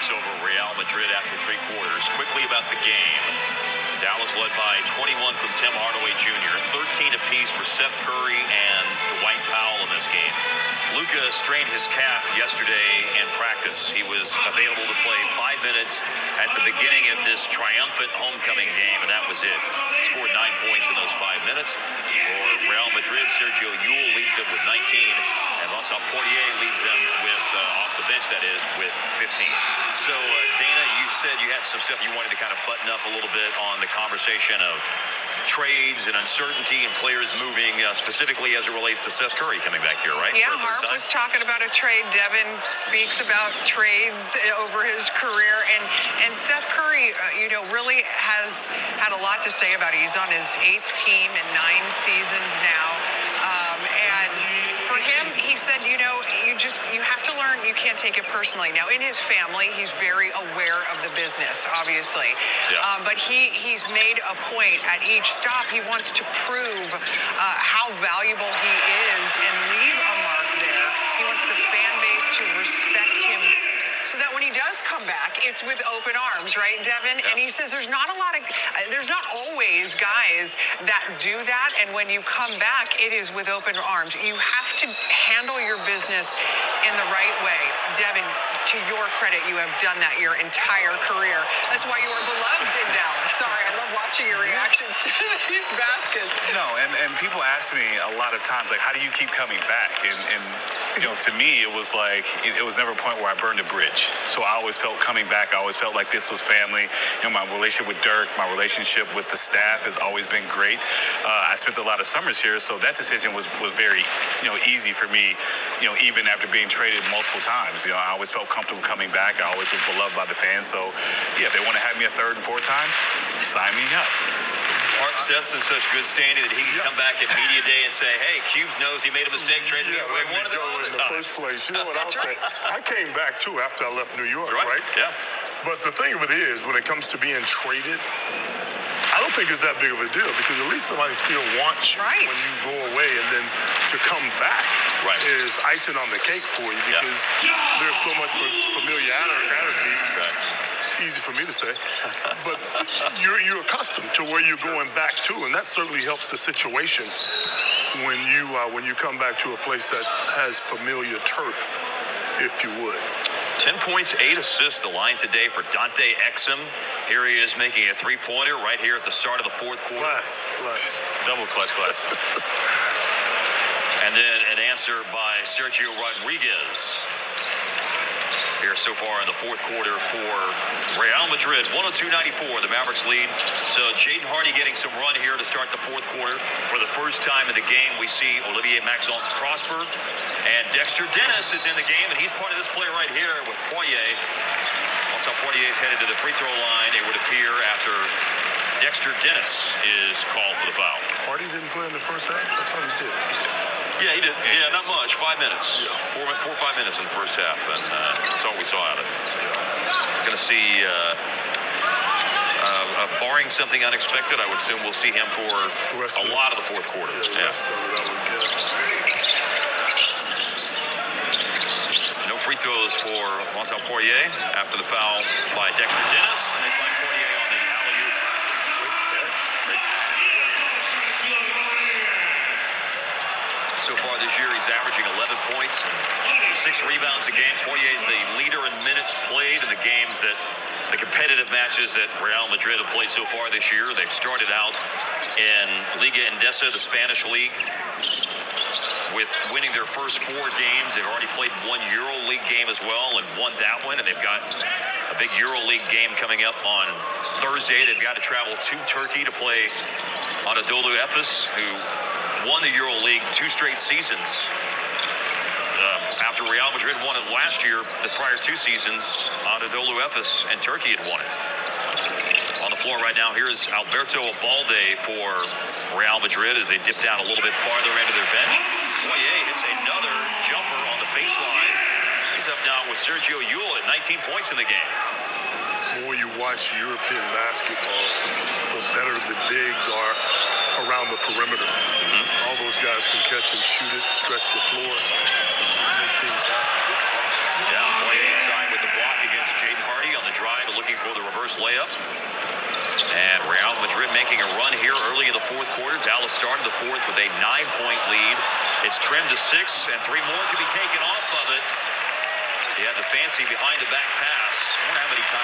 Mavericks over Real Madrid after 3 quarters. Quickly about the game. Dallas led by 21 from Tim Hardaway Jr., 13 apiece for Seth Curry and Dwight Powell in this game. Luka strained his calf yesterday in practice. He was available to play 5 minutes at the beginning of this triumphant homecoming game, and that was it. Scored 9 points in those 5 minutes. For Real Madrid, Sergio Llull leads them with 19, and Vincent Poirier leads them with, off the bench that is, with 15. So, Dana, you said you had some stuff you wanted to kind of button up a little bit on the conversation of trades and uncertainty and players moving, specifically as it relates to Seth Curry coming back here, right? Yeah, Harp was talking about a trade. Devin speaks about trades over his career. And Seth Curry, really has had a lot to say about it. He's on his 8th team in 9 seasons now. And for him, he said, you have to learn, you can't take it personally. Now, in his family, he's very aware of the business, obviously. Yeah. But he's made a point at each stop. He wants to prove how valuable he is and leave a mark there. He wants the fan base to respect him so that when he does come back, it's with open arms, right, Devin? Yeah. And he says there's not always guys that do that, and when you come back, it is with open arms. You have to handle your business in the right way. Devin, to your credit, you have done that your entire career. That's why you are beloved in Dallas. Sorry, I love watching your reactions to these baskets. No, and people ask me a lot of times, like, how do you keep coming back? And to me, it was like, it was never a point where I burned a bridge. So I always felt coming back, I always felt like this was family. My relationship with Dirk, my relationship with the staff has always been great. I spent a lot of summers here, so that decision was very, easy for me, even after being traded multiple times. I always felt comfortable coming back. I always was beloved by the fans. So, yeah, if they want to have me a 3rd and 4th time, sign me up. Harp Seth's in such good standing that he can come back at media day and say, hey, Cubes knows he made a mistake trading me away. One of them in the first place. You know what I'll say? I came back, too, after I left New York, right? Yeah. But the thing of it is, when it comes to being traded, I don't think it's that big of a deal because at least somebody still wants you when you go away, and then to come back is icing on the cake for you because there's so much familiarity. Easy for me to say, but you're accustomed to where you're going back to, and that certainly helps the situation when you come back to a place that has familiar turf, if you would. 10 points, 8 assists, the line today for Dante Exum. Here he is making a 3-pointer right here at the start of the 4th quarter. Class. Double clutch. And then an answer by Sergio Rodriguez. Here so far in the 4th quarter for Real Madrid, 102-94, the Mavericks lead. So Jaden Hardy getting some run here to start the 4th quarter. For the first time in the game, we see Olivier Maxence Prosper, and Dexter Dennis is in the game, and he's part of this play right here with Poirier. Also, Poirier's headed to the free throw line, it would appear, after Dexter Dennis is called for the foul. Hardy didn't play in the first half? I thought he did. Yeah, he did. Yeah, not much. 5 minutes. 4 or 5 minutes in the first half, and that's all we saw out of it. Going to see, barring something unexpected, I would assume we'll see him for a lot of the 4th quarter. Rest of it, I would guess. No free throws for Vincent Poirier after the foul by Dexter Dennis, and they find Poirier on the alley-oop. Great catch. So far this year, he's averaging 11 points and 6 rebounds a game. Poirier's the leader in minutes played in the games the competitive matches that Real Madrid have played so far this year. They've started out in Liga Endesa, the Spanish league, with winning their first 4 games. They've already played 1 EuroLeague game as well and won that one. And they've got a big EuroLeague game coming up on Thursday. They've got to travel to Turkey to play Anadolu Efes, who won the EuroLeague 2 straight seasons. After Real Madrid won it last year, the prior 2 seasons, Anadolu Efes and Turkey had won it. On the floor right now, here's Alberto Abalde for Real Madrid as they dip down a little bit farther into their bench. Poirier hits another jumper on the baseline. He's up now with Sergio Llull at 19 points in the game. The more you watch European basketball, the better the bigs are around the perimeter. All those guys can catch and shoot it, stretch the floor, make things happen. Yeah, Poirier inside with the block against Jaden Hardy. first layup. And Real Madrid making a run here early in the fourth quarter. Dallas started the fourth with a 9-point lead. It's trimmed to 6, and 3 more can be taken off of it. He had the fancy behind-the-back pass. I wonder how many times.